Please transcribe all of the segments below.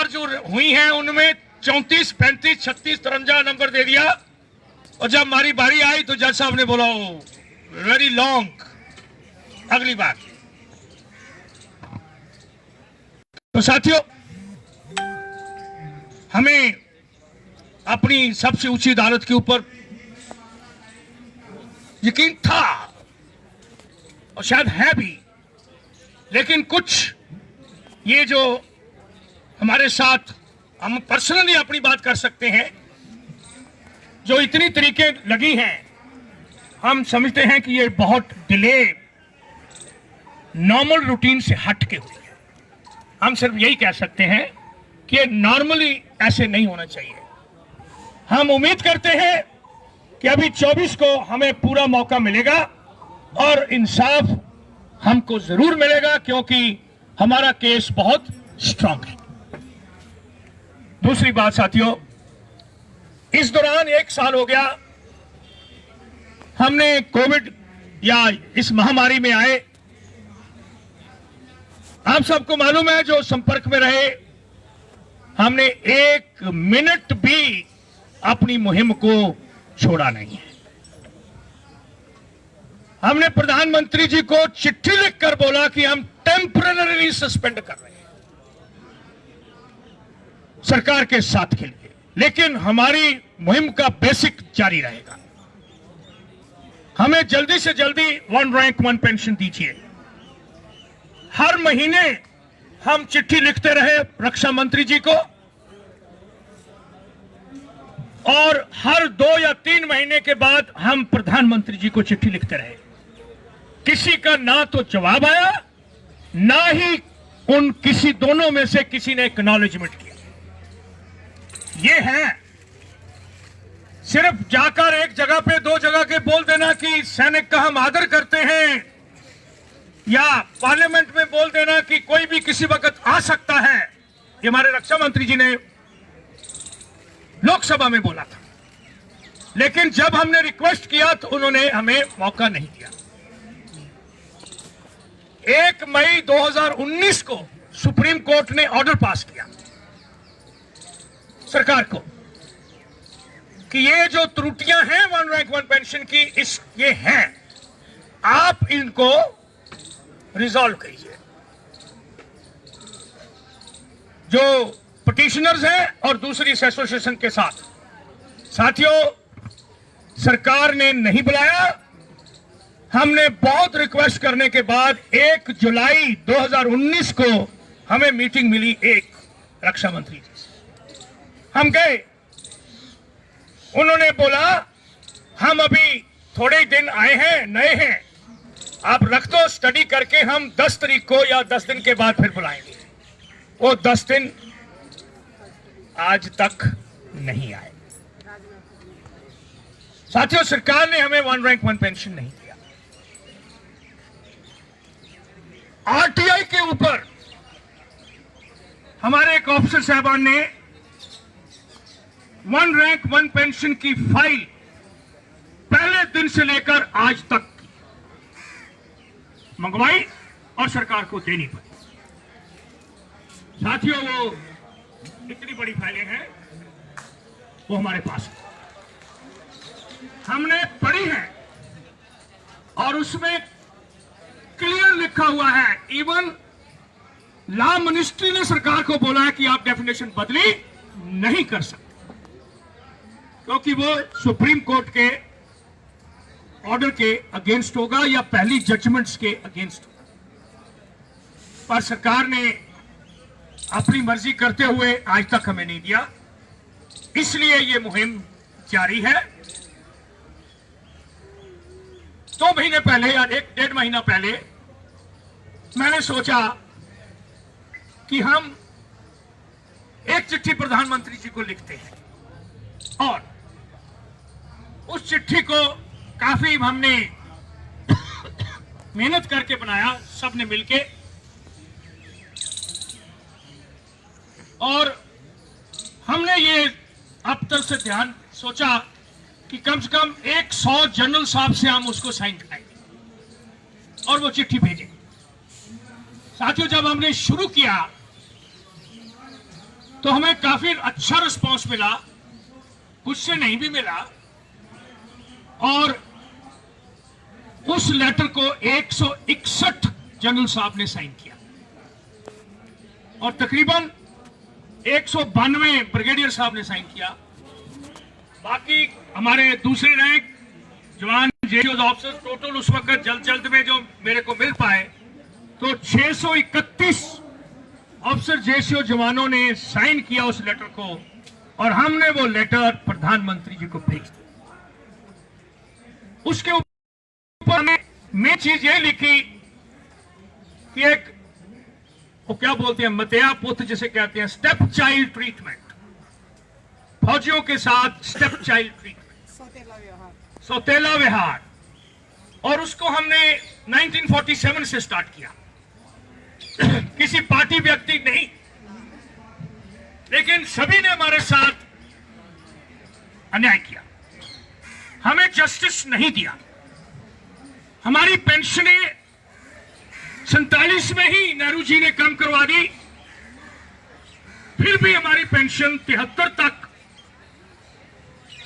और जो हुई हैं उनमें 34, 35, 36 53 नंबर दे दिया, और जब हमारी बारी आई तो जज साहब ने बोला वेरी लॉन्ग, अगली बार। तो साथियों, हमें अपनी सबसे ऊंची अदालत के ऊपर यकीन था और शायद है भी, लेकिन कुछ ये जो हमारे साथ, हम पर्सनली अपनी बात कर सकते हैं, जो इतनी तरीके लगी हैं, हम समझते हैं कि ये बहुत डिले नॉर्मल रूटीन से हट के हुई है। हम सिर्फ यही कह सकते हैं कि नॉर्मली ऐसे नहीं होना चाहिए। हम उम्मीद करते हैं कि अभी 24 को हमें पूरा मौका मिलेगा और इंसाफ हमको जरूर मिलेगा, क्योंकि हमारा केस बहुत स्ट्रांग है। दूसरी बात साथियों, इस दौरान 1 साल हो गया, हमने कोविड या इस महामारी में आए, आप सबको मालूम है, जो संपर्क में रहे, हमने 1 मिनट भी अपनी मुहिम को छोड़ा नहीं है। हमने प्रधानमंत्री जी को चिट्ठी लिखकर बोला कि हम टेम्परेरी सस्पेंड कर रहे हैं सरकार के साथ के लिए, लेकिन हमारी मुहिम का बेसिक जारी रहेगा। हमें जल्दी से जल्दी 1 रैंक 1 पेंशन दीजिए। हर महीने हम चिट्ठी लिखते रहे रक्षा मंत्री जी को, और हर 2 या 3 महीने के बाद हम प्रधानमंत्री जी को चिट्ठी लिखते रहे। किसी का ना तो जवाब आया, ना ही उन किसी दोनों में से किसी ने एक्नॉलेजमेंट किया। ये है सिर्फ जाकर एक जगह पे 2 जगह के बोल देना कि सैनिक का हम आदर करते हैं, या पार्लियामेंट में बोल देना कि कोई भी किसी वक्त आ सकता है। ये हमारे रक्षा मंत्री जी ने लोकसभा में बोला था, लेकिन जब हमने रिक्वेस्ट किया तो उन्होंने हमें मौका नहीं दिया। 1 मई 2019 को सुप्रीम कोर्ट ने ऑर्डर पास किया सरकार को कि ये जो त्रुटियां हैं 1 रैंक 1 पेंशन की, ये हैं, आप इनको रिजॉल्व कीजिए। जो पिटिशनर्स हैं और दूसरी एसोसिएशन के साथ, साथियों, सरकार ने नहीं बुलाया। हमने बहुत रिक्वेस्ट करने के बाद 1 जुलाई 2019 को हमें मीटिंग मिली एक रक्षा मंत्री जी से। हम गए, उन्होंने बोला हम अभी थोड़े ही दिन आए हैं, नए हैं, आप रख दो, स्टडी करके हम 10 तारीख को या 10 दिन के बाद फिर बुलाएंगे। वो 10 दिन आज तक नहीं आए। साथियों, सरकार ने हमें 1 रैंक 1 पेंशन नहीं दिया। आरटीआई के ऊपर हमारे एक ऑफिसर साहबान ने 1 रैंक 1 पेंशन की फाइल पहले दिन से लेकर आज तक मंगवाई और सरकार को देनी पड़ी। साथियों, वो इतनी बड़ी फाइलें हैं, वो हमारे पास है, हमने पढ़ी है, और उसमें क्लियर लिखा हुआ है, इवन लॉ मिनिस्ट्री ने सरकार को बोला है कि आप डेफिनेशन बदली नहीं कर सकते, क्योंकि वो सुप्रीम कोर्ट के ऑर्डर के अगेंस्ट होगा या पहली जजमेंट्स के अगेंस्ट होगा। पर सरकार ने अपनी मर्जी करते हुए आज तक हमें नहीं दिया, इसलिए ये मुहिम जारी है। 2 महीने पहले या 1-1.5 महीना पहले मैंने सोचा कि हम एक चिट्ठी प्रधानमंत्री जी को लिखते हैं, और उस चिट्ठी को काफी हमने मेहनत करके बनाया, सबने मिलके, और हमने ये अब तक से ध्यान सोचा कि कम से कम 100 जनरल साहब से हम उसको साइन कराएंगे और वो चिट्ठी भेजेंगे। साथियों, जब हमने शुरू किया तो हमें काफी अच्छा रिस्पांस मिला, कुछ से नहीं भी मिला, और उस लेटर को 161 जनरल साहब ने साइन किया और तकरीबन 192 ब्रिगेडियर साहब ने साइन किया। बाकी हमारे दूसरे रैंक जवान जेओ ऑफिसर टोटल उस वक्त जल्द में जो मेरे को मिल पाए तो 631 ऑफिसर जेसीओ जवानों ने साइन किया उस लेटर को, और हमने वो लेटर प्रधानमंत्री जी को भेज दिया। उसके ऊपर मैं चीज ये लिखी कि एक वो क्या बोलते हैं, मतिया पुत्र जिसे कहते हैं, स्टेप चाइल्ड ट्रीटमेंट, फौजियों के साथ स्टेप चाइल्ड ट्रीटमेंट, सौतेला व्यवहार, और उसको हमने 1947 से स्टार्ट किया। किसी पार्टी व्यक्ति नहीं, लेकिन सभी ने हमारे साथ अन्याय किया, हमें जस्टिस नहीं दिया। हमारी पेंशनें 47 में ही नेहरू जी ने कम करवा दी, फिर भी हमारी पेंशन 73 तक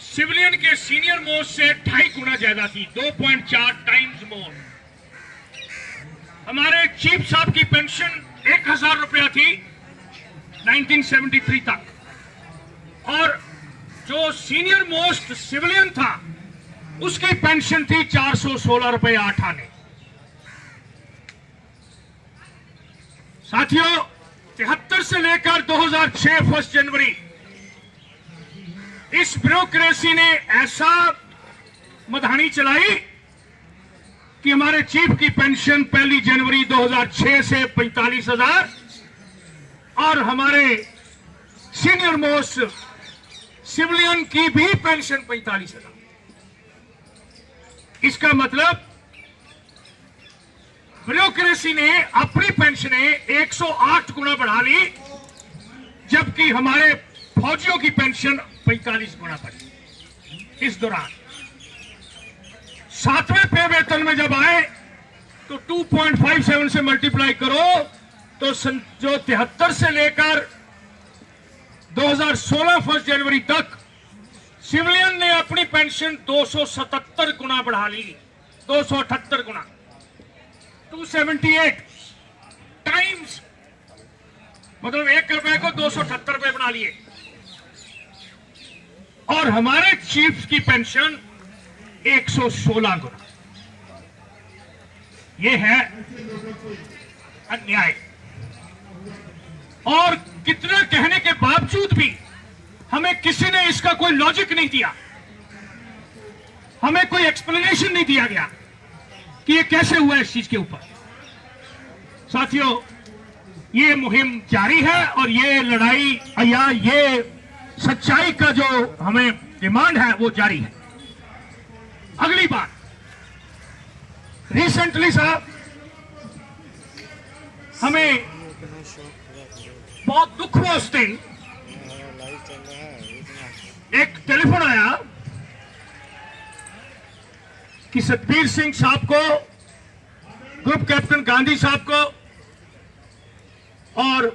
सिविलियन के सीनियर मोस्ट से 2.5 गुना ज्यादा थी, 2.4 टाइम्स मोर। हमारे चीफ साहब की पेंशन 1000 रुपया थी 1973 तक, और जो सीनियर मोस्ट सिविलियन था उसकी पेंशन थी 416 रुपये 8 आने। साथियों, 73 से लेकर 2006 1 जनवरी इस ब्यूरोक्रेसी ने ऐसा मधानी चलाई कि हमारे चीफ की पेंशन 1 जनवरी 2006 से 45,000 और हमारे सीनियर मोस्ट सिविलियन की भी पेंशन 45,000। इसका मतलब ब्यूरोक्रेसी ने अपनी पेंशनें 108 गुना बढ़ा ली, जबकि हमारे फौजियों की पेंशन 45 गुना बढ़ी। इस दौरान 7वें पे वेतन में जब आए तो 2.57 से मल्टीप्लाई करो तो जो 73 से लेकर 2016 1 जनवरी तक सिविलियन ने अपनी पेंशन 277 गुना बढ़ा ली, 278 गुना, 278 टाइम्स, मतलब 1 रुपए को 278 रुपए बना लिए। और हमारे चीफ की पेंशन 116 गुना। यह है अन्याय। और कितना कहने के बावजूद भी हमें किसी ने इसका कोई लॉजिक नहीं दिया, हमें कोई एक्सप्लेनेशन नहीं दिया गया कि ये कैसे हुआ इस चीज के ऊपर। साथियों, ये मुहिम जारी है और ये लड़ाई या ये सच्चाई का जो हमें डिमांड है वो जारी है। अगली बात, रिसेंटली साहब हमें बहुत दुख हुआ उस दिन, एक टेलीफोन आया कि सतबीर सिंह साहब को, ग्रुप कैप्टन गांधी साहब को और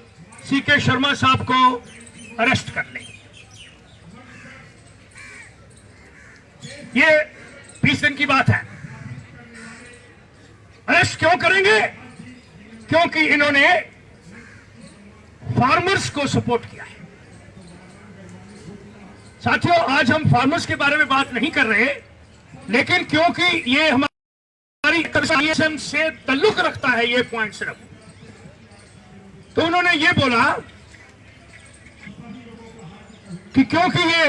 सीके शर्मा साहब को अरेस्ट कर लें। ये 20 दिन की बात है। अरेस्ट क्यों करेंगे? क्योंकि इन्होंने फार्मर्स को सपोर्ट किया है। साथियों, आज हम फार्मर्स के बारे में बात नहीं कर रहे, लेकिन क्योंकि ये हमारी एसोसिएशन से ताल्लुक रखता है ये पॉइंट सिर्फ, तो उन्होंने ये बोला कि क्योंकि ये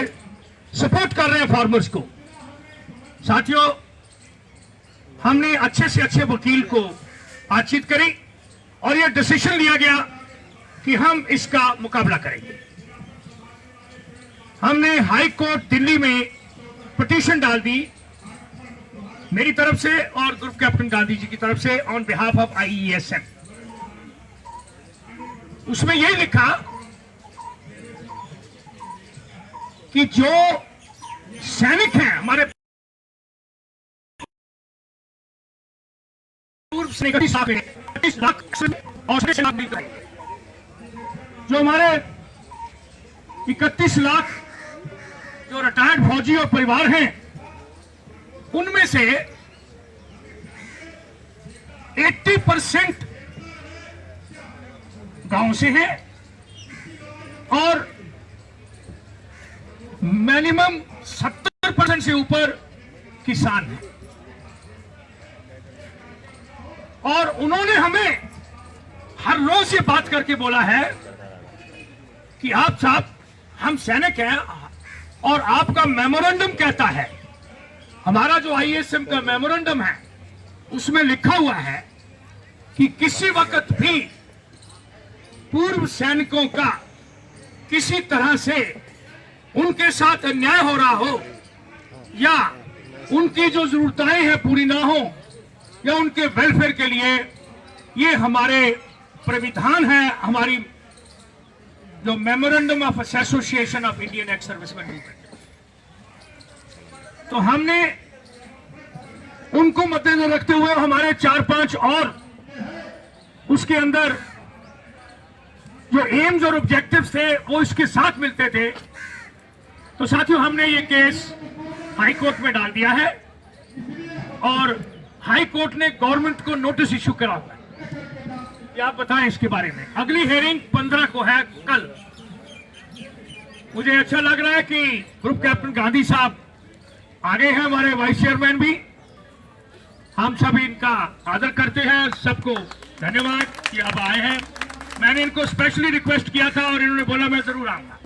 सपोर्ट कर रहे हैं फार्मर्स को। साथियों, हमने अच्छे से अच्छे वकील को बातचीत करी और यह डिसीजन लिया गया कि हम इसका मुकाबला करेंगे। हमने हाई कोर्ट दिल्ली में पिटीशन डाल दी मेरी तरफ से और ग्रुप कैप्टन गांधी जी की तरफ से ऑन बिहाफ ऑफ IESM। उसमें यह लिखा कि जो सैनिक हैं हमारे पूर्व सैनिक, 30 लाख और जो हमारे 31 लाख जो रिटायर्ड फौजी और परिवार हैं, उनमें से 80% गांव से हैं और मिनिमम 70% से ऊपर किसान हैं। और उन्होंने हमें हर रोज ये बात करके बोला है कि आप साहब, हम सैनिक हैं और आपका मेमोरेंडम कहता है, हमारा जो आईएसएम का मेमोरेंडम है उसमें लिखा हुआ है कि किसी वक्त भी पूर्व सैनिकों का किसी तरह से उनके साथ अन्याय हो रहा हो या उनकी जो जरूरतें हैं पूरी ना हो या उनके वेलफेयर के लिए, ये हमारे प्राविधान है, हमारी जो memorandum of association of Indian ex serviceman movement. तो हमने उनको मद्देनजर रखते हुए हमारे 4-5 और उसके अंदर जो एम्स और ऑब्जेक्टिव्स थे वो इसके साथ मिलते थे। तो साथियों, हमने ये केस हाई कोर्ट में डाल दिया है और हाई कोर्ट ने गवर्नमेंट को नोटिस इश्यू करा हुआ है। क्या आप बताएं इसके बारे में। अगली हियरिंग 15 को है, कल। मुझे अच्छा लग रहा है कि ग्रुप कैप्टन गांधी साहब आगे हैं, हमारे वाइस चेयरमैन भी। हम सब इनका आदर करते हैं, सबको धन्यवाद कि आप आए हैं। मैंने इनको स्पेशली रिक्वेस्ट किया था और इन्होंने बोला मैं जरूर आऊंगा,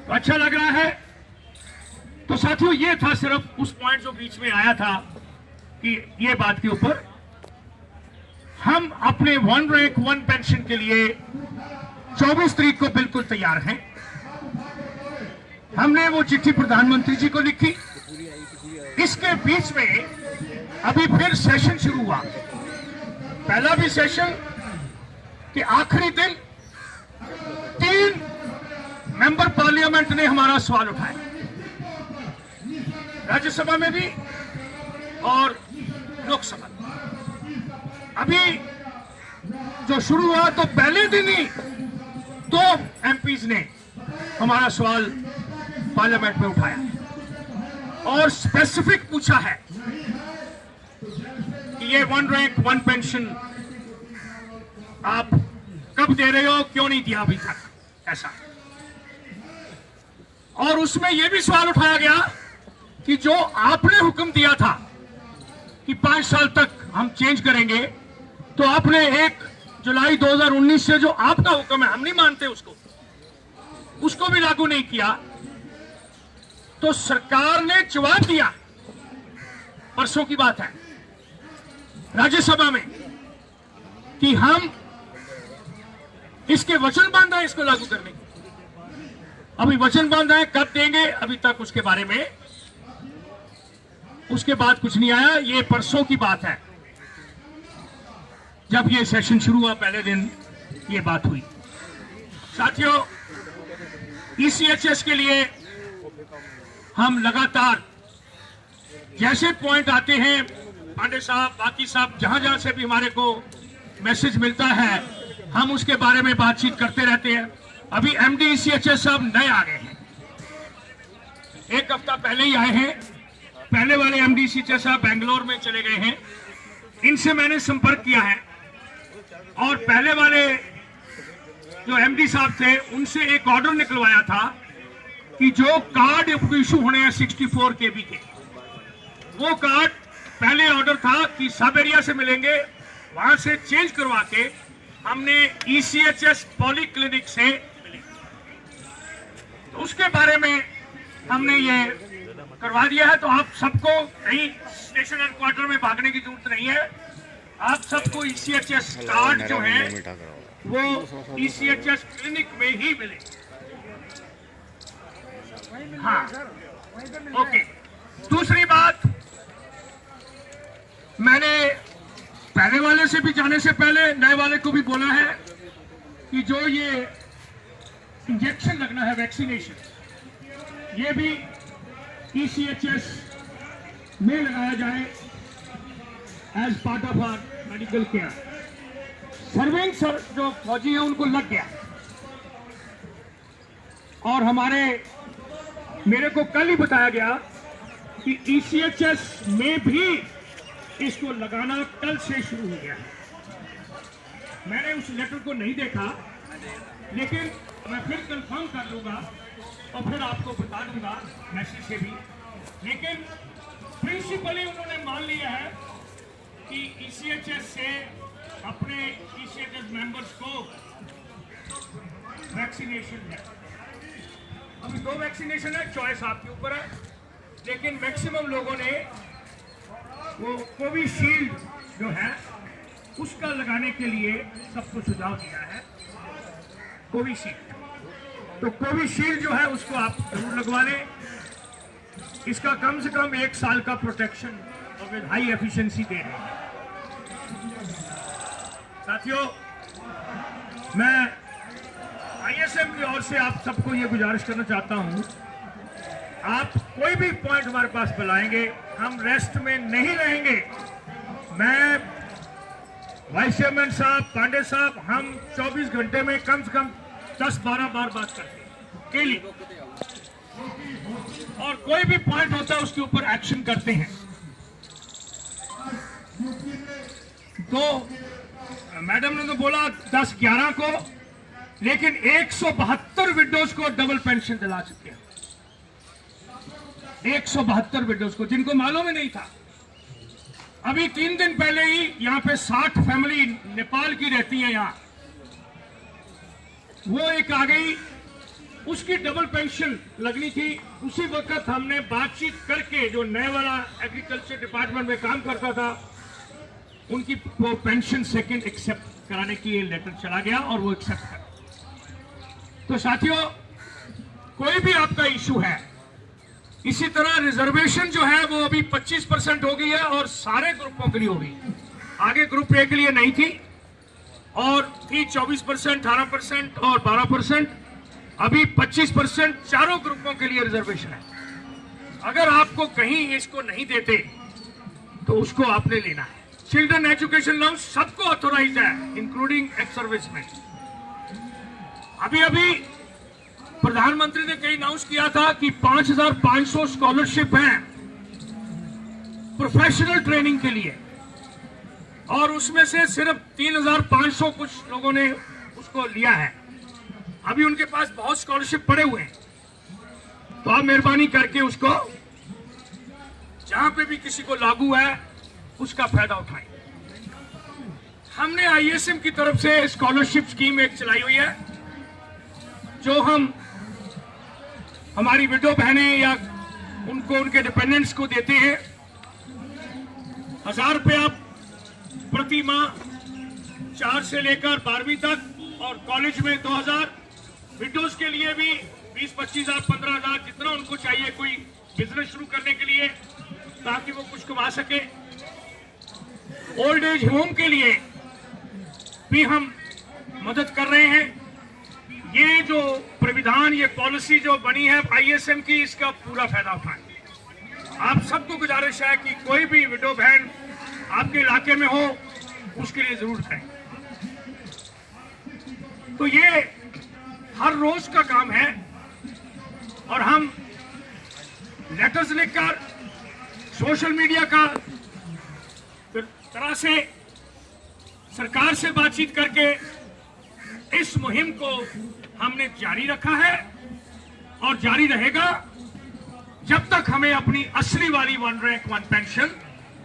तो अच्छा लग रहा है। तो साथियों, ये था सिर्फ उस पॉइंट जो बीच में आया था कि ये बात के ऊपर हम अपने 1 रैंक 1 पेंशन के लिए 24 तारीख को बिल्कुल तैयार हैं। हमने वो चिट्ठी प्रधानमंत्री जी को लिखी। इसके बीच में अभी फिर सेशन शुरू हुआ। पहला भी सेशन के आखिरी दिन 3 मेंबर पार्लियामेंट ने हमारा सवाल उठाया, राज्यसभा में भी और लोकसभा। अभी जो शुरू हुआ तो पहले दिन ही 2 एमपीज ने हमारा सवाल पार्लियामेंट में उठाया और स्पेसिफिक पूछा है कि ये 1 रैंक 1 पेंशन आप कब दे रहे हो, क्यों नहीं दिया अभी तक, ऐसा। और उसमें यह भी सवाल उठाया गया कि जो आपने हुक्म दिया था कि 5 साल तक हम चेंज करेंगे, तो आपने 1 जुलाई 2019 से जो आपका हुक्म है, हम नहीं मानते उसको भी लागू नहीं किया। तो सरकार ने जवाब दिया, परसों की बात है, राज्यसभा में, कि हम इसके वचनबद्ध हैं इसको लागू करने की। अभी वचनबद्ध है, कब देंगे अभी तक उसके बारे में, उसके बाद कुछ नहीं आया। ये परसों की बात है, जब ये सेशन शुरू हुआ पहले दिन ये बात हुई। साथियों, ईसीएचएस के लिए हम लगातार जैसे पॉइंट आते हैं, पांडे साहब, बाकी साहब, जहां जहां से भी हमारे को मैसेज मिलता है, हम उसके बारे में बातचीत करते रहते हैं। अभी एमडी ईसीएचएस साहब नए आ गए हैं, 1 हफ्ता पहले ही आए हैं। पहले वाले एमडी ईसीएचएस साहब बेंगलोर में चले गए हैं, इनसे मैंने संपर्क किया है। और पहले वाले जो एमडी साहब थे, उनसे एक ऑर्डर निकलवाया था कि जो कार्ड इशू होने हैं 64 केबी के, वो कार्ड पहले ऑर्डर था कि सब एरिया से मिलेंगे, वहां से चेंज करवा के हमने ईसीएचएस पॉली क्लिनिक से मिले। तो उसके बारे में हमने ये करवा दिया है। तो आप सबको कहीं स्टेशन हेडक्वार्टर में भागने की जरूरत नहीं है। आप सबको ईसीएचएस कार्ड जो है वो ईसीएचएस क्लिनिक में ही मिले। हाँ, ओके। दूसरी बात, मैंने पहले वाले से भी जाने से पहले नए वाले को भी बोला है कि जो ये इंजेक्शन लगना है, वैक्सीनेशन, ये भी ईसीएचएस में लगाया जाए as part of our medical care. Serving जो फौजी हैं उनको लग गया और मेरे को कल ही बताया गया कि ECHS में भी इसको लगाना कल से शुरू हो गया है। मैंने उस लेटर को नहीं देखा, लेकिन मैं फिर कंफर्म कर लूंगा और फिर आपको बता दूंगा मैसेज से भी। लेकिन प्रिंसिपली उन्होंने मान लिया है कि ECHS से अपने ECHS मेंबर्स को वैक्सीनेशन है। अभी 2 वैक्सीनेशन है, चॉइस आपके ऊपर है, लेकिन मैक्सिमम लोगों ने वो कोविशील्ड जो है उसका लगाने के लिए सबको सुझाव दिया है। कोविशील्ड, तो कोविशील्ड जो है उसको आप जरूर लगवा लें। इसका कम से कम 1 साल का प्रोटेक्शन और विद हाई एफिशिएंसी दे रहे हैं। साथियों, मैं ISM की ओर से आप सबको ये गुजारिश करना चाहता हूं, आप कोई भी पॉइंट हमारे पास बुलाएंगे, हम रेस्ट में नहीं रहेंगे। मैं, वाइस चेयरमैन साहब, पांडे साहब, हम 24 घंटे में कम से कम 10-12 बार बात करते हैं डेली, और कोई भी पॉइंट होता है उसके ऊपर एक्शन करते हैं। तो मैडम ने तो बोला 10-11 को, लेकिन 172 विडोज को डबल पेंशन दिला चुके हैं। 172 विडोज को, जिनको मालूम ही नहीं था। अभी 3 दिन पहले ही यहाँ पे 60 फैमिली नेपाल की रहती है यहाँ, वो एक आ गई, उसकी डबल पेंशन लगनी थी। उसी वक्त हमने बातचीत करके जो नए वाला एग्रीकल्चर डिपार्टमेंट में काम करता था, उनकी वो पेंशन सेकंड एक्सेप्ट कराने की ये लेटर चला गया और वो एक्सेप्ट कर। तो साथियों, कोई भी आपका इशू है, इसी तरह रिजर्वेशन जो है वो अभी 25% हो गई है और सारे ग्रुपों के लिए हो गई। आगे ग्रुप ए के लिए नहीं थी और थी 24%, 18% और 12%। अभी 25% चारों ग्रुपों के लिए रिजर्वेशन है। अगर आपको कहीं इसको नहीं देते तो उसको आपने लेना है। चिल्ड्रन एजुकेशन लोन सबको ऑथोराइज है, इंक्लूडिंग एक्स सर्विसमैन। अभी प्रधानमंत्री ने कहीं अनाउंस किया था कि 5,500 स्कॉलरशिप हैं प्रोफेशनल ट्रेनिंग के लिए, और उसमें से सिर्फ 3,500 कुछ लोगों ने उसको लिया है। अभी उनके पास बहुत स्कॉलरशिप पड़े हुए हैं, तो आप मेहरबानी करके उसको जहां पे भी किसी को लागू है उसका फायदा उठाएं। हमने ISM की तरफ से स्कॉलरशिप स्कीम एक चलाई हुई है, जो हम हमारी विडो बहनें या उनको, उनके डिपेंडेंट्स को देते हैं। 1,000 रुपया प्रति माह 4 से लेकर 12वीं तक, और कॉलेज में 2,000। विडोज के लिए भी 20-25,000, 15,000, जितना उनको चाहिए कोई बिजनेस शुरू करने के लिए, ताकि वो कुछ कमा सके। ओल्ड एज होम के लिए भी हम मदद कर रहे हैं। ये जो प्राविधान, ये पॉलिसी जो बनी है ISM की, इसका पूरा फायदा उठाएं। आप सबको गुजारिश है कि कोई भी विडो बहन आपके इलाके में हो, उसके लिए जरूर करें। तो ये हर रोज का काम है, और हम लेटर्स लिखकर, सोशल मीडिया का तरह से सरकार से बातचीत करके इस मुहिम को हमने जारी रखा है और जारी रहेगा जब तक हमें अपनी असली वाली 1 रैंक 1 पेंशन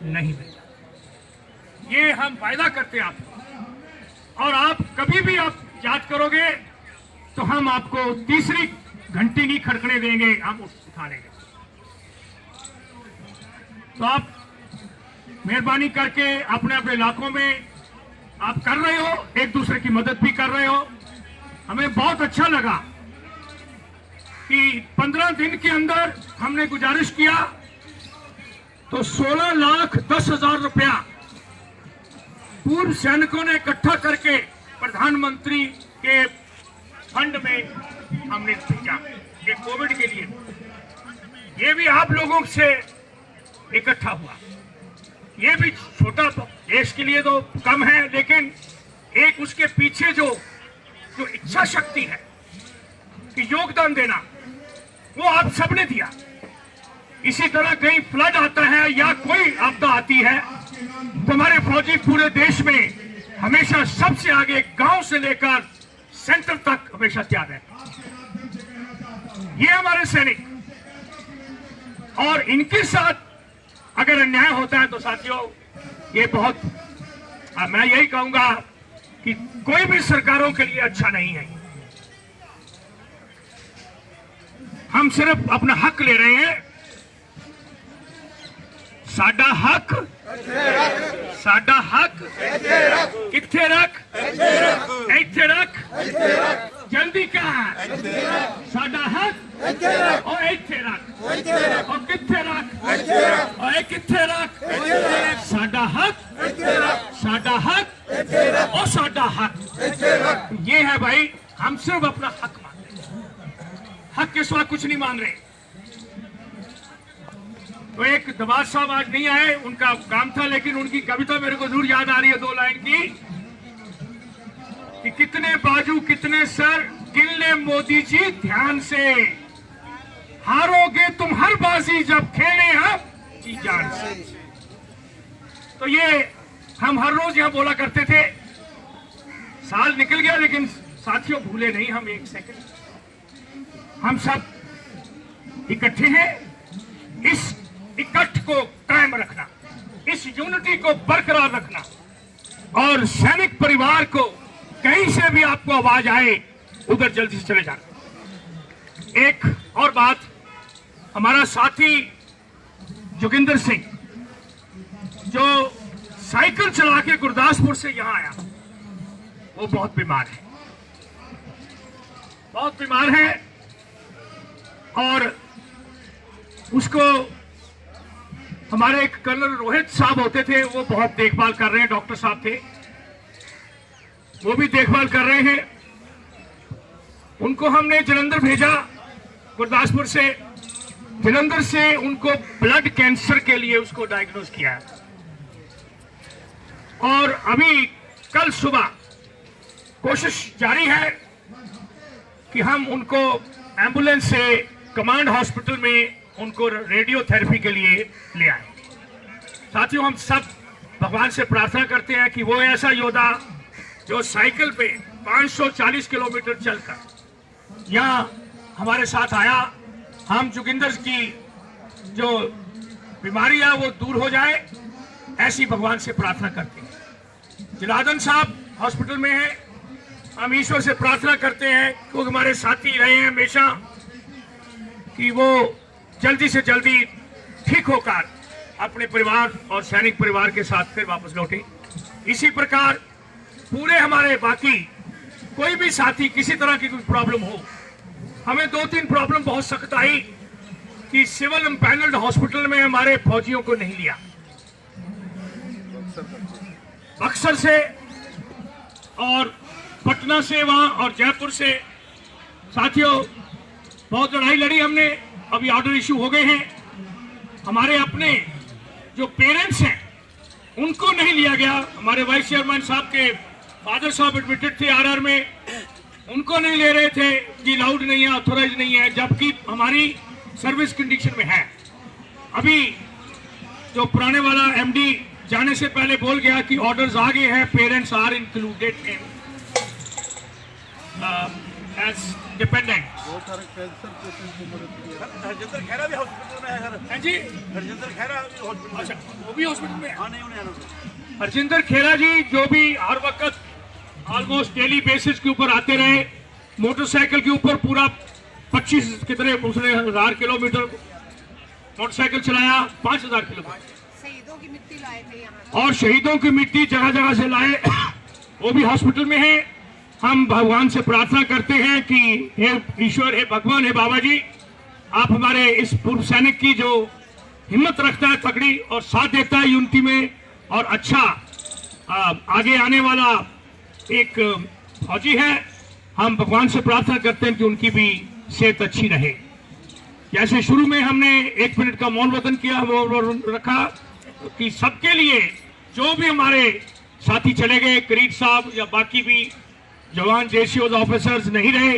नहीं मिले। ये हम वायदा करते हैं आपको, और आप कभी भी आप याद करोगे तो हम आपको तीसरी घंटी नहीं खड़कने देंगे, हम उठा लेंगे। तो आप मेहरबानी करके अपने अपने इलाकों में आप कर रहे हो, एक दूसरे की मदद भी कर रहे हो। हमें बहुत अच्छा लगा कि 15 दिन के अंदर हमने गुजारिश किया तो 16,10,000 रुपया पूर्व सैनिकों ने इकट्ठा करके प्रधानमंत्री के फंड में हमने भेजा, ये कोविड के लिए। ये भी आप लोगों से इकट्ठा हुआ। ये भी छोटा तो देश के लिए तो कम है, लेकिन एक उसके पीछे जो इच्छा शक्ति है कि योगदान देना वो आप सबने दिया। इसी तरह कहीं फ्लड आता है या कोई आपदा आती है तो हमारे फौजी पूरे देश में हमेशा सबसे आगे, गांव से लेकर सेंटर तक हमेशा तैयार है। ये हमारे सैनिक, और इनके साथ अगर अन्याय होता है तो साथियों ये बहुत, मैं यही कहूंगा कि कोई भी सरकारों के लिए अच्छा नहीं है। हम सिर्फ अपना हक ले रहे हैं। साडा हक, साडा हक किथे रख, इथे रख, जल्दी कहा साडा हक और इथे रख, और किथे रख और किथे रख, साडा हक, साडा हक और साडा हक। ये है भाई, हम सिर्फ अपना हक मांग रहे हैं, हक के सिवा कुछ नहीं मांग रहे। तो एक दवार साहब आज नहीं आए, उनका काम था, लेकिन उनकी कविता मेरे को जरूर याद आ रही है 2 लाइन की, कि कितने बाजू कितने सर गिन ले मोदी जी ध्यान से, हारोगे तुम हर बाजी जब खेले हम जी जान से। तो ये हम हर रोज यहां बोला करते थे। साल निकल गया लेकिन साथियों भूले नहीं हम एक सेकंड। हम सब इकट्ठे हैं, इस इकट्ठ को कायम रखना, इस यूनिटी को बरकरार रखना, और सैनिक परिवार को कहीं से भी आपको आवाज आए उधर जल्दी से चले जाना। एक और बात, हमारा साथी जोगिंदर सिंह जो साइकिल चला के गुरदासपुर से यहां आया, वो बहुत बीमार है, बहुत बीमार है, और उसको हमारे एक कर्नल रोहित साहब होते थे, वो बहुत देखभाल कर रहे हैं, डॉक्टर साहब थे, वो भी देखभाल कर रहे हैं। उनको हमने जलंधर भेजा, गुरदासपुर से, जलंधर से उनको ब्लड कैंसर के लिए उसको डायग्नोज किया है, और अभी कल सुबह कोशिश जारी है कि हम उनको एम्बुलेंस से कमांड हॉस्पिटल में उनको रेडियोथेरेपी के लिए ले आए। साथियों, हम सब भगवान से प्रार्थना करते हैं कि वो ऐसा योद्धा जो साइकिल पे 540 किलोमीटर चलकर यहाँ हमारे साथ आया, हम जोगिंदर की जो बीमारी है वो दूर हो जाए, ऐसी भगवान से प्रार्थना करते हैं। जनार्दन साहब हॉस्पिटल में हैं, हम ईश्वर से प्रार्थना करते हैं कि वो हमारे साथी रहे हैं हमेशा, कि वो जल्दी से जल्दी ठीक होकर अपने परिवार और सैनिक परिवार के साथ फिर वापस लौटे। इसी प्रकार पूरे हमारे बाकी कोई भी साथी किसी तरह की कोई प्रॉब्लम हो, हमें 2-3 प्रॉब्लम बहुत सख्त आई कि सिविल एम्पैनल्ड हॉस्पिटल में हमारे फौजियों को नहीं लिया, बक्सर से और पटना से वहां और जयपुर से। साथियों, बहुत लड़ाई लड़ी हमने, अभी ऑर्डर इशू हो गए हैं। हमारे अपने जो पेरेंट्स हैं उनको नहीं लिया गया, हमारे वाइस चेयरमैन साहब के फादर साहब एडमिटेड थे आरआर में, उनको नहीं ले रहे थे कि अलाउड नहीं है, ऑथोराइज नहीं है, जबकि हमारी सर्विस कंडीशन में है। अभी जो पुराने वाला एमडी जाने से पहले बोल गया कि ऑर्डर्स आ गए हैं, parents are included in as dependent. Harjinder Khera भी हॉस्पिटल में है सर। जी, हरजिंदर खेरा अच्छा, वो भी हॉस्पिटल में है। हाँ, नहीं उन्हें आना। हरजिंदर खेरा जी जो भी हर वक्त ऑलमोस्ट डेली बेसिस के ऊपर आते रहे, मोटरसाइकिल के ऊपर पूरा 25 कितने उसने 1000 किलोमीटर मोटरसाइकिल चलाया, 5000 किलोमीटर, शहीदों की मिट्टी लाए थे यहाँ, और शहीदों की मिट्टी जगह जगह से लाए, वो भी हॉस्पिटल में है। हम भगवान से प्रार्थना करते हैं कि हे ईश्वर, हे भगवान, हे बाबा जी, आप हमारे इस पूर्व सैनिक की जो हिम्मत रखता है तगड़ी और साथ देता है यूनिटी में, और अच्छा आगे आने वाला एक फौजी है, हम भगवान से प्रार्थना करते हैं कि उनकी भी सेहत अच्छी रहे। जैसे शुरू में हमने 1 मिनट का मौन वतन किया, मौन रखा कि सबके लिए जो भी हमारे साथी चले गए, करीब साहब या बाकी भी जवान जेसीओ ऑफिसर्स नहीं रहे,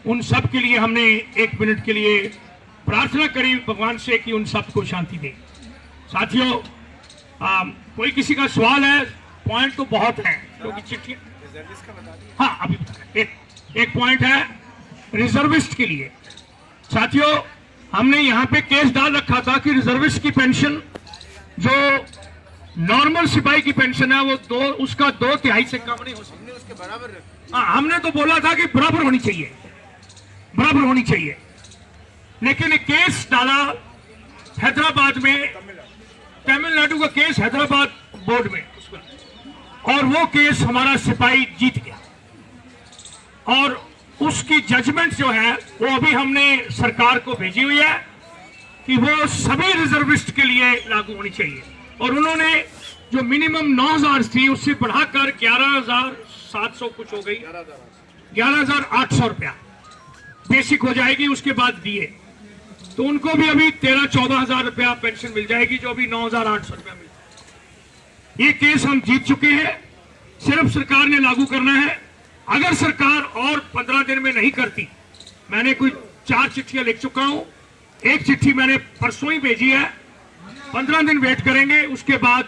उन सब के लिए हमने 1 मिनट के लिए प्रार्थना करी भगवान से कि उन सबको शांति दे। साथियों, कोई किसी का सवाल है? पॉइंट तो बहुत है क्योंकि चिट्ठी, हाँ अभी बता, एक पॉइंट है रिजर्विस्ट के लिए। साथियों, हमने यहाँ पे केस डाल रखा था कि रिजर्विस्ट की पेंशन जो नॉर्मल सिपाही की पेंशन है वो उसका 2/3 से कम नहीं हो सकती, उसके बराबर। हाँ, हमने तो बोला था कि बराबर होनी चाहिए, बराबर होनी चाहिए। लेकिन एक केस डाला हैदराबाद में, तमिलनाडु का केस हैदराबाद बोर्ड में, और वो केस हमारा सिपाही जीत गया और उसकी जजमेंट जो है वो अभी हमने सरकार को भेजी हुई है कि वो सभी रिजर्विस्ट के लिए लागू होनी चाहिए। और उन्होंने जो मिनिमम 9,000 थी उससे बढ़ाकर 11,700 कुछ हो गई, 11,800 रुपया बेसिक हो जाएगी, उसके बाद दिए तो उनको भी अभी 13-14,000 रुपया पेंशन मिल जाएगी, जो अभी 9,800 रुपया मिलता है। ये केस हम जीत चुके हैं, सिर्फ सरकार ने लागू करना है। अगर सरकार और 15 दिन में नहीं करती, मैंने कुछ 4 चिट्ठियां लिख चुका हूं, एक चिट्ठी मैंने परसों ही भेजी है, 15 दिन वेट करेंगे। उसके बाद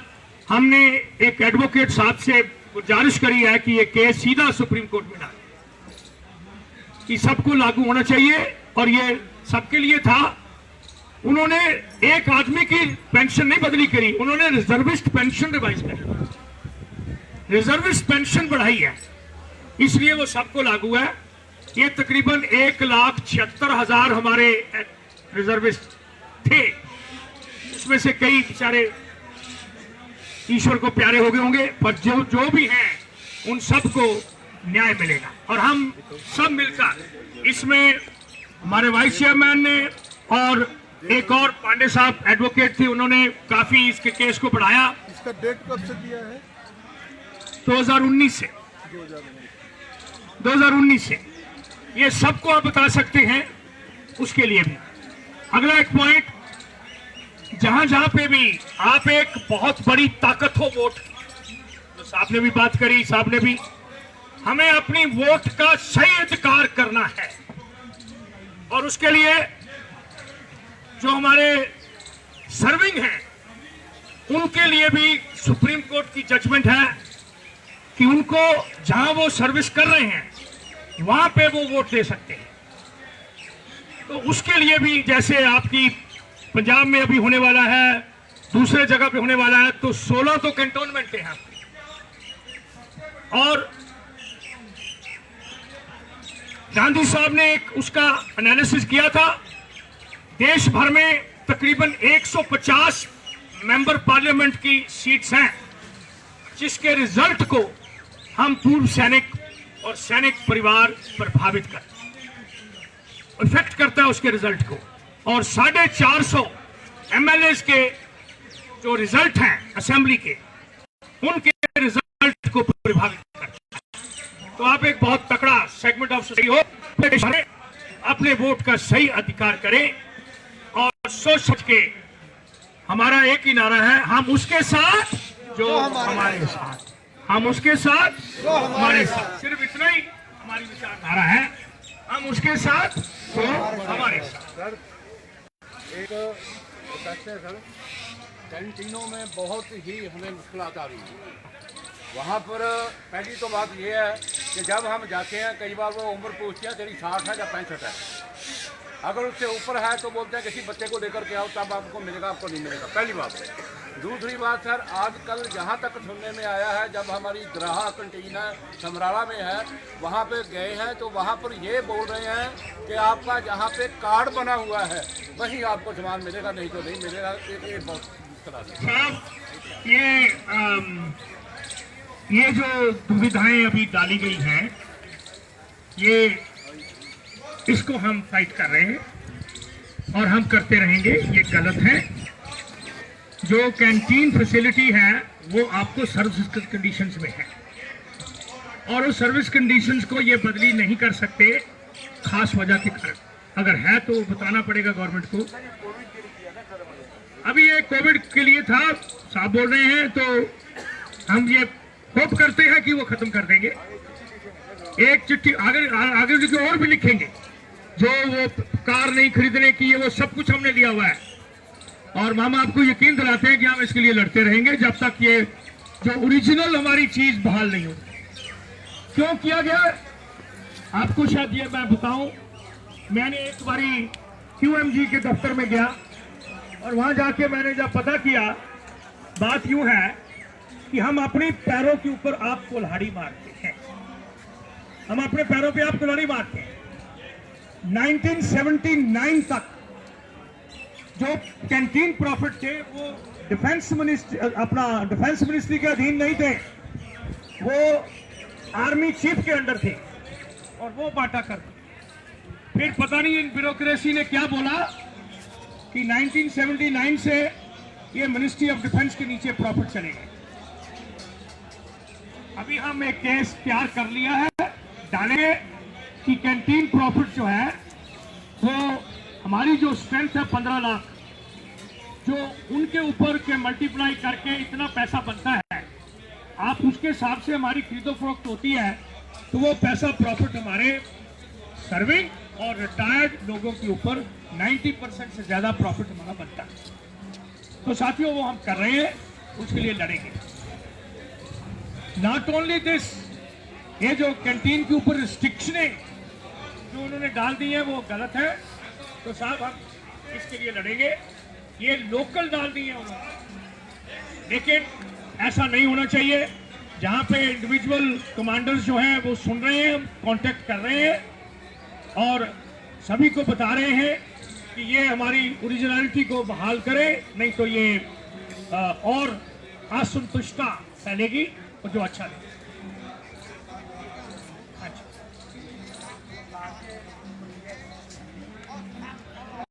हमने एक एडवोकेट साहब से गुजारिश करी है कि ये केस सीधा सुप्रीम कोर्ट में डाले कि सबको लागू होना चाहिए, और ये सबके लिए था। उन्होंने एक आदमी की पेंशन नहीं बदली करी, उन्होंने रिजर्विस्ट पेंशन रिवाइज करी, रिजर्विस्ट पेंशन बढ़ाई है, इसलिए वो सबको लागू है। ये तकरीबन 1,76,000 हमारे रिजर्विस्ट थे, उसमें से कई बेचारे ईश्वर को प्यारे हो गए होंगे, पर जो भी हैं उन सबको न्याय मिलेगा। और हम सब मिलकर इसमें, हमारे वाइस चेयरमैन ने और एक और पांडे साहब एडवोकेट थे, उन्होंने काफी इसके केस को बढ़ाया। इसका डेट कब से दिया है? 2019 से 2019 से। ये सबको आप बता सकते हैं, उसके लिए भी। अगला एक पॉइंट, जहां जहां पे भी आप एक बहुत बड़ी ताकत हो वोट, तो साहब ने भी बात करी, साहब ने भी, हमें अपनी वोट का सही अधिकार करना है। और उसके लिए जो हमारे सर्विंग हैं उनके लिए भी सुप्रीम कोर्ट की जजमेंट है कि उनको जहां वो सर्विस कर रहे हैं वहां पे वो वोट दे सकते हैं। तो उसके लिए भी, जैसे आपकी पंजाब में अभी होने वाला है, दूसरे जगह पे होने वाला है, तो 16 तो कैंटोनमेंट है आपकी। और गांधी साहब ने एक उसका एनालिसिस किया था, देश भर में तकरीबन 150 मेंबर पार्लियामेंट की सीट्स हैं, जिसके रिजल्ट को हम पूर्व सैनिक और सैनिक परिवार प्रभावित करते हैं, इफेक्ट करता है उसके रिजल्ट को। और 450 एमएलए के जो रिजल्ट हैं असेंबली के, उनके रिजल्ट को प्रभावित करता है। तो आप एक बहुत तकड़ा सेगमेंट ऑफ सोसाइटी हो, अपने वोट का सही अधिकार करें और सोच समझ के। हमारा एक ही नारा है, हम उसके साथ जो हमारे साथ, हम उसके साथ जो हमारे साथ, सिर्फ इतना ही हमारी विचारधारा है, हम उसके साथ जो हमारे साथ। सर एक कहते हैं सर, कैंटीनों में बहुत ही हमें मुश्किल आ रही है। वहाँ पर पहली तो बात यह है कि जब हम जाते हैं, कई बार वो उम्र पूछते हैं तेरी 60 है या 65 है, अगर उससे ऊपर है तो बोलते हैं किसी बच्चे को लेकर के आओ तब आपको मिलेगा, आपको नहीं मिलेगा, पहली बात है। दूसरी बात सर, आजकल जहाँ तक सुनने में आया है, जब हमारी ग्राहा कंटीन है समराला में है, वहाँ पे गए हैं तो वहाँ पर ये बोल रहे हैं कि आपका जहाँ पे कार्ड बना हुआ है वहीं आपको सामान मिलेगा, नहीं तो नहीं मिलेगा। ये बहुत तरह से ये जो दुविधाएं अभी डाली गई हैं, ये इसको हम फाइट कर रहे हैं और हम करते रहेंगे। ये गलत है। जो कैंटीन फैसिलिटी है वो आपको सर्विस कंडीशंस में है, और उस सर्विस कंडीशंस को ये बदली नहीं कर सकते खास वजह के कारण। अगर है तो बताना पड़ेगा गवर्नमेंट को। अभी ये कोविड के लिए था, साहब बोल रहे हैं, तो हम ये होप करते हैं कि वो खत्म कर देंगे। एक चिट्ठी आगे आगे लिखे और भी लिखेंगे, जो वो कार नहीं खरीदने की है वो सब कुछ हमने लिया हुआ है। और मामा आपको यकीन दिलाते हैं कि हम इसके लिए लड़ते रहेंगे जब तक ये जो ओरिजिनल हमारी चीज बहाल नहीं होती। क्यों किया गया आपको शायद ये मैं बताऊं। मैंने एक बारी QMG के दफ्तर में गया और वहां जाके मैंने जब पता किया, बात यूं है कि हम अपने पैरों के ऊपर आप कुल्हाड़ी मारते हैं, हम अपने पैरों पे आप कुल्हाड़ी मारते हैं। 1979 तक जो कैंटीन प्रॉफिट थे वो डिफेंस मिनिस्ट्री के अधीन नहीं थे, वो आर्मी चीफ के अंडर थे और वो बांटा करते। फिर पता नहीं इन ब्यूरोक्रेसी ने क्या बोला कि 1979 से ये मिनिस्ट्री ऑफ डिफेंस के नीचे प्रॉफिट चले गए। अभी हम एक केस तैयार कर लिया है, डालेंगे कि कैंटीन प्रॉफिट जो है वो हमारी जो स्ट्रेंथ है 15 लाख, जो उनके ऊपर के मल्टीप्लाई करके इतना पैसा बनता है, आप उसके हिसाब से हमारी खरीदो फरोख्त होती है, तो वो पैसा प्रॉफिट हमारे सर्विंग और रिटायर्ड लोगों के ऊपर 90% से ज्यादा प्रॉफिट हमारा बनता है। तो साथियों वो हम कर रहे हैं, उसके लिए लड़ेंगे। नॉट ओनली दिस, ये जो कैंटीन के ऊपर रिस्ट्रिक्शनें जो उन्होंने डाल दी है वो गलत है, तो साहब हम इसके लिए लड़ेंगे। ये लोकल डाल दी है उन्होंने, लेकिन ऐसा नहीं होना चाहिए। जहां पे इंडिविजुअल कमांडर्स जो हैं वो सुन रहे हैं, कांटेक्ट कर रहे हैं और सभी को बता रहे हैं कि ये हमारी ओरिजिनलिटी को बहाल करे, नहीं तो ये और असंतुष्टता फैलेगी और जो अच्छा नहीं।